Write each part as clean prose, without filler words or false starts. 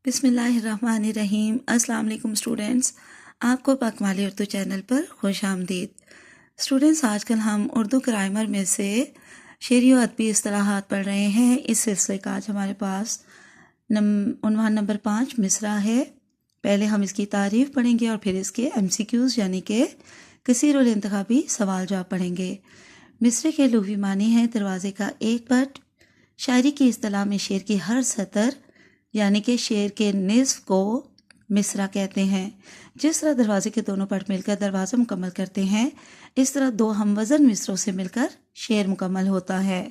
بسم اللہ الرحمن الرحیم۔ السلام علیکم اسٹوڈینٹس، آپ کو پاکمالی اردو چینل پر خوش آمدید۔ اسٹوڈینٹس، آج کل ہم اردو گرامر میں سے شعری و ادبی اصطلاحات پڑھ رہے ہیں۔ اس سلسلے کا آج ہمارے پاس عنوان نمبر 5 مصرع ہے۔ پہلے ہم اس کی تعریف پڑھیں گے اور پھر اس کے MCQs یعنی کہ کثیر الانتخابی سوال جواب پڑھیں گے۔ مصرع کے لغوی معنی ہے دروازے کا ایک پٹ۔ شاعری کی اصطلاح میں شعر کی ہر سطر یعنی کہ شعر کے نصف کو مصرع کہتے ہیں۔ جس طرح دروازے کے دونوں پٹ مل کر دروازہ مکمل کرتے ہیں، اس طرح دو ہم وزن مصرعوں سے مل کر شعر مکمل ہوتا ہے۔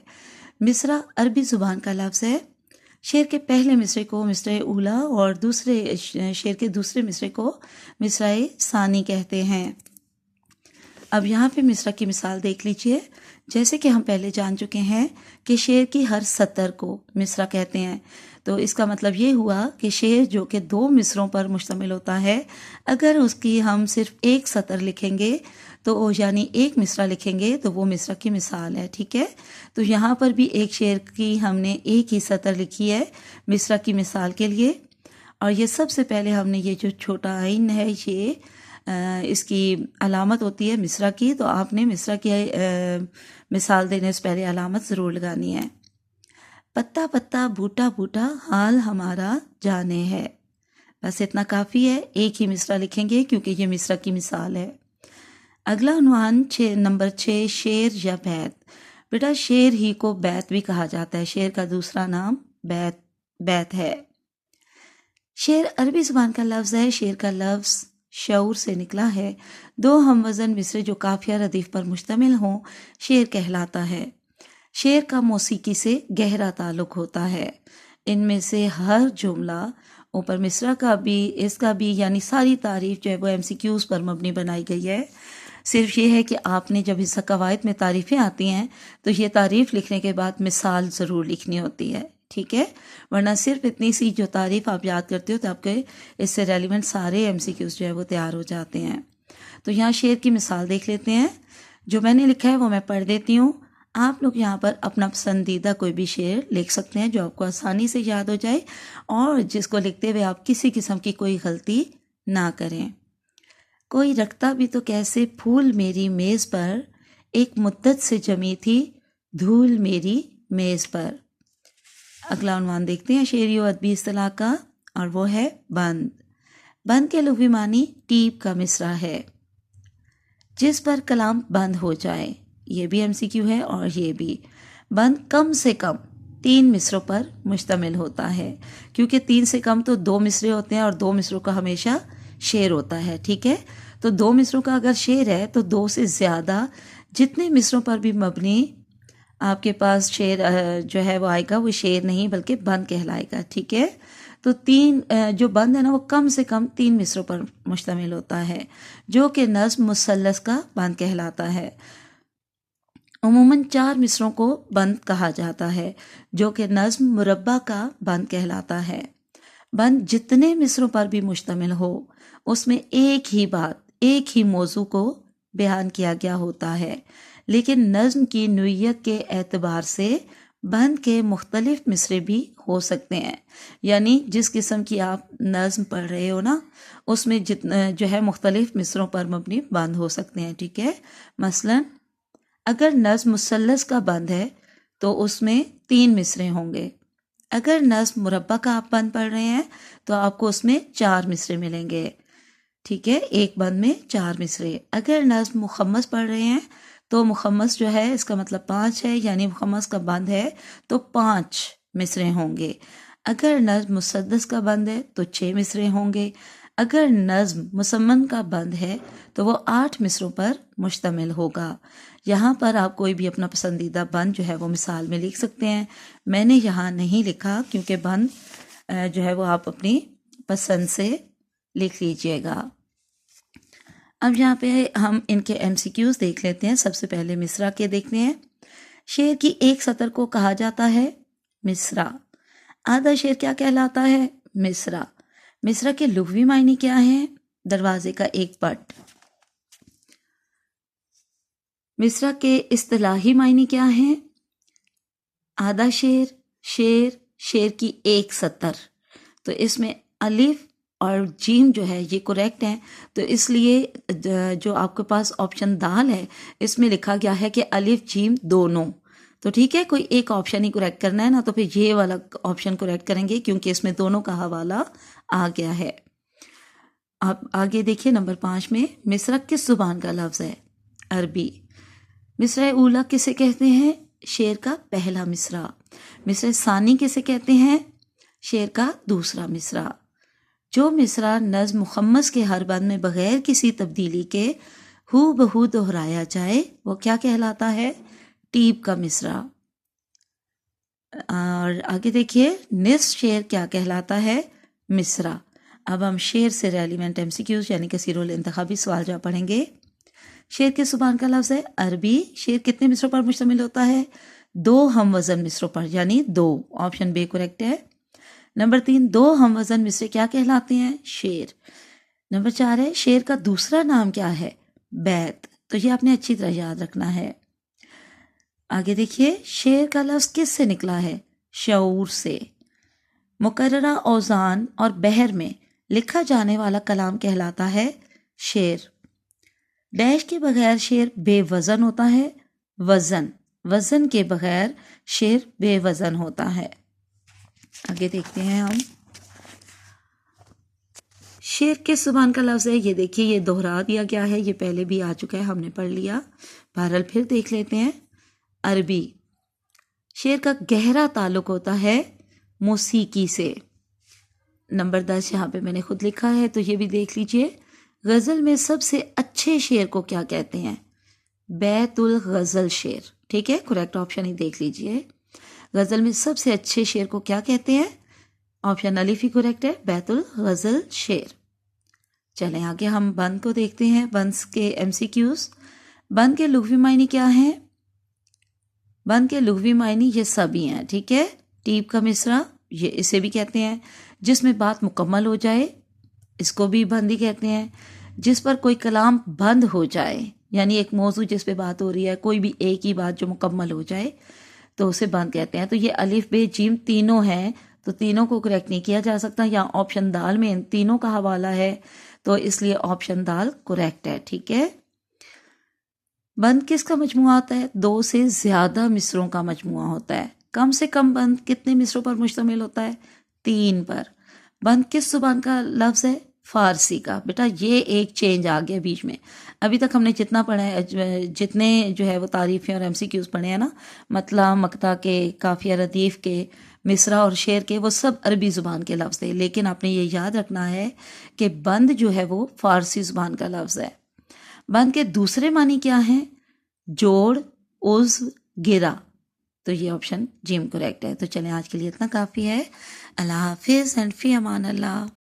مصرع عربی زبان کا لفظ ہے۔ شعر کے پہلے مصرعے کو مصرع اولا اور شعر کے دوسرے مصرعے کو مصرع ثانی کہتے ہیں۔ اب یہاں پہ مصرع کی مثال دیکھ لیجئے۔ جیسے کہ ہم پہلے جان چکے ہیں کہ شعر کی ہر سطر کو مصرع کہتے ہیں، تو اس کا مطلب یہ ہوا کہ شعر جو کہ 2 مصرعوں پر مشتمل ہوتا ہے، اگر اس کی ہم صرف ایک سطر لکھیں گے تو یعنی ایک مصرع لکھیں گے تو وہ مصرع کی مثال ہے، ٹھیک ہے؟ تو یہاں پر بھی ایک شعر کی ہم نے ایک ہی سطر لکھی ہے مصرع کی مثال کے لیے، اور یہ سب سے پہلے ہم نے یہ جو چھوٹا عین ہے یہ اس کی علامت ہوتی ہے مصرع کی، تو آپ نے مصرع کی مثال دینے سے پہلے علامت ضرور لگانی ہے۔ پتا پتا بوٹا بوٹا حال ہمارا جانے ہے، بس اتنا کافی ہے، ایک ہی مصرع لکھیں گے کیونکہ یہ مصرع کی مثال ہے۔ اگلا عنوان نمبر 6 شعر یا بیت۔ بیٹا شعر ہی کو بیت بھی کہا جاتا ہے، شعر کا دوسرا نام بیت ہے۔ شعر عربی زبان کا لفظ ہے، شعر کا لفظ شعور سے نکلا ہے۔ 2 ہم وزن مصرعے جو قافیہ ردیف پر مشتمل ہوں شعر کہلاتا ہے۔ شعر کا موسیقی سے گہرا تعلق ہوتا ہے۔ ان میں سے ہر جملہ اوپر مصرع کا بھی اس کا بھی یعنی ساری تعریف جو ہے وہ MCQs پر مبنی بنائی گئی ہے۔ صرف یہ ہے کہ آپ نے جب حصہ قواعد میں تعریفیں آتی ہیں تو یہ تعریف لکھنے کے بعد مثال ضرور لکھنی ہوتی ہے، ٹھیک ہے؟ ورنہ صرف اتنی سی جو تعریف آپ یاد کرتے ہو تو آپ کے اس سے ریلیونٹ سارے MCQs جو ہے وہ تیار ہو جاتے ہیں۔ تو یہاں شعر کی مثال دیکھ لیتے ہیں۔ جو میں نے لکھا ہے وہ میں پڑھ دیتی ہوں، آپ لوگ یہاں پر اپنا پسندیدہ کوئی بھی شعر لکھ سکتے ہیں جو آپ کو آسانی سے یاد ہو جائے اور جس کو لکھتے ہوئے آپ کسی قسم کی کوئی غلطی نہ کریں۔ کوئی رکھتا بھی تو کیسے پھول میری میز پر، ایک مدت سے جمی تھی دھول میری میز پر۔ اگلا عنوان دیکھتے ہیں شعری و ادبی اصطلاح کا، اور وہ ہے بند۔ بند کے لغوی معنی ٹیپ کا مصرع ہے، جس پر کلام بند ہو جائے، یہ بھی MCQ ہے اور یہ بھی۔ بند کم سے کم 3 مصرعوں پر مشتمل ہوتا ہے، کیونکہ 3 سے کم تو 2 مصرعے ہوتے ہیں اور 2 مصرعوں کا ہمیشہ شعر ہوتا ہے، ٹھیک ہے؟ تو 2 مصرعوں کا اگر شعر ہے تو 2 سے زیادہ جتنے مصرعوں پر بھی مبنی آپ کے پاس شعر جو ہے وہ آئے گا وہ شعر نہیں بلکہ بند کہلائے گا، ٹھیک ہے؟ تو 3 جو بند ہے نا وہ کم سے کم 3 مصرعوں پر مشتمل ہوتا ہے، جو کہ نظم مثلث کا بند کہلاتا ہے۔ عموماً 4 مصرعوں کو بند کہا جاتا ہے، جو کہ نظم مربع کا بند کہلاتا ہے۔ بند جتنے مصرعوں پر بھی مشتمل ہو اس میں ایک ہی بات، ایک ہی موضوع کو بیان کیا گیا ہوتا ہے، لیکن نظم کی نوعیت کے اعتبار سے بند کے مختلف مصرعے بھی ہو سکتے ہیں، یعنی جس قسم کی آپ نظم پڑھ رہے ہو نا اس میں جو ہے مختلف مصرعوں پر مبنی بند ہو سکتے ہیں، ٹھیک ہے؟ مثلاً اگر نظم مثلث کا بند ہے تو اس میں 3 مصرعے ہوں گے۔ اگر نظم مربع کا آپ بند پڑھ رہے ہیں تو آپ کو اس میں 4 مصرعے ملیں گے، ٹھیک ہے؟ ایک بند میں 4 مصرعے۔ اگر نظم مخمس پڑھ رہے ہیں تو مخمس جو ہے اس کا مطلب 5 ہے، یعنی مخمس کا بند ہے تو 5 مصرعے ہوں گے۔ اگر نظم مسدس کا بند ہے تو 6 مصرعے ہوں گے۔ اگر نظم مسمن کا بند ہے تو وہ 8 مصرعوں پر مشتمل ہوگا۔ یہاں پر آپ کوئی بھی اپنا پسندیدہ بند جو ہے وہ مثال میں لکھ سکتے ہیں، میں نے یہاں نہیں لکھا کیونکہ بند جو ہے وہ آپ اپنی پسند سے لکھ لیجئے گا۔ اب یہاں پہ ہم ان کے MCQs دیکھ لیتے ہیں۔ سب سے پہلے مصرع کے دیکھتے ہیں۔ شعر کی ایک سطر کو کہا جاتا ہے مصرع۔ آدھا شعر کیا کہلاتا ہے؟ مصرع۔ مصرع کے لغوی معنی کیا ہیں؟ دروازے کا ایک پٹ۔ مصرع کے اصطلاحی معنی کیا ہیں؟ آدھا شعر، شعر، شعر کی ایک سطر۔ تو اس میں الف اور جیم جو ہے یہ کریکٹ ہیں، تو اس لیے جو آپ کے پاس آپشن دال ہے اس میں لکھا گیا ہے کہ الف جیم دونوں، تو ٹھیک ہے کوئی ایک آپشن ہی کریکٹ کرنا ہے نا، تو پھر یہ والا آپشن کریکٹ کریں گے کیونکہ اس میں دونوں کا حوالہ آ گیا ہے۔ آپ آگے دیکھیے نمبر 5 میں مصرع کس زبان کا لفظ ہے؟ عربی۔ مصرع اولا کسے کہتے ہیں؟ شعر کا پہلا مصرع۔ مصرع ثانی کسے کہتے ہیں؟ شعر کا دوسرا مصرع۔ جو مصرع نظم مخمس کے ہر بند میں بغیر کسی تبدیلی کے ہو بہو دہرایا جائے وہ کیا کہلاتا ہے؟ ٹیپ کا مصرع۔ اور آگے دیکھیے نصف شعر کیا کہلاتا ہے؟ مصرع۔ اب ہم شعر سے ریلیونٹ MCQs یعنی کثیر الانتخابی سوال جواب پڑھیں گے۔ شعر کس زبان کا لفظ ہے؟ عربی۔ شعر کتنے مصروں پر مشتمل ہوتا ہے؟ 2 ہم وزن مصروں پر، یعنی 2، آپشن بے کریکٹ ہے۔ نمبر 3 2 ہم وزن مصرے کیا کہلاتے ہیں؟ شعر۔ نمبر 4 ہے شعر کا دوسرا نام کیا ہے؟ بیت، تو یہ آپ نے اچھی طرح یاد رکھنا ہے۔ آگے دیکھیے شعر کا لفظ کس سے نکلا ہے؟ شعور سے۔ مقررہ اوزان اور بحر میں لکھا جانے والا کلام کہلاتا ہے شعر۔ ڈیش کے بغیر شعر بے وزن ہوتا ہے، وزن کے بغیر شعر بے وزن ہوتا ہے۔ آگے دیکھتے ہیں ہم شعر کس زبان کا لفظ ہے؟ یہ دیکھیے یہ دہرا دیا گیا ہے، یہ پہلے بھی آ چکا ہے، ہم نے پڑھ لیا، بہرحال پھر دیکھ لیتے ہیں۔ عربی۔ شعر کا گہرا تعلق ہوتا ہے موسیقی سے۔ نمبر 10 یہاں پہ میں نے خود لکھا ہے تو یہ بھی دیکھ لیجئے۔ غزل میں سب سے اچھے شعر کو کیا کہتے ہیں؟ بیت الغزل شعر، ٹھیک ہے، کریکٹ آپشن ہی دیکھ لیجئے۔ غزل میں سب سے اچھے شعر کو کیا کہتے ہیں؟ آپشن الف ہی کریکٹ ہے، بیت الغزل شعر۔ چلیں آگے ہم بند کو دیکھتے ہیں، بند کے MCQs۔ بند کے لغوی معنی کیا ہیں؟ بند کے لغوی معنی یہ سبھی ہیں، ٹھیک ہے۔ ٹیپ کا مصرع یہ اسے بھی کہتے ہیں، جس میں بات مکمل ہو جائے اس کو بھی بند ہی کہتے ہیں، جس پر کوئی کلام بند ہو جائے یعنی ایک موضوع جس پہ بات ہو رہی ہے کوئی بھی ایک ہی بات جو مکمل ہو جائے تو اسے بند کہتے ہیں۔ تو یہ الف بے جیم تینوں ہیں تو تینوں کو کریکٹ نہیں کیا جا سکتا، یا آپشن دال میں ان تینوں کا حوالہ ہے تو اس لیے آپشن دال کریکٹ ہے، ٹھیک ہے۔ بند کس کا مجموعہ ہوتا ہے؟ 2 سے زیادہ مصروں کا مجموعہ ہوتا ہے۔ کم سے کم بند کتنے مصروں پر مشتمل ہوتا ہے؟ 3 پر۔ بند کس زبان کا لفظ ہے؟ فارسی کا۔ بیٹا یہ ایک چینج آ گیا بیچ میں، ابھی تک ہم نے جتنا پڑھا ہے، جتنے جو ہے وہ تعریفیں اور MCQs پڑھے ہیں نا، مطلع، مقطع کے، قافیہ، ردیف کے، مصرع اور شعر کے، وہ سب عربی زبان کے لفظ تھے، لیکن آپ نے یہ یاد رکھنا ہے کہ بند جو ہے وہ فارسی زبان کا لفظ ہے۔ بند کے دوسرے معنی کیا ہیں؟ جوڑ، عضو، گرہ، تو یہ آپشن جیم کریکٹ ہے۔ تو چلیں آج کے لیے اتنا کافی ہے۔ اللہ حافظ اینڈ فی امان اللہ۔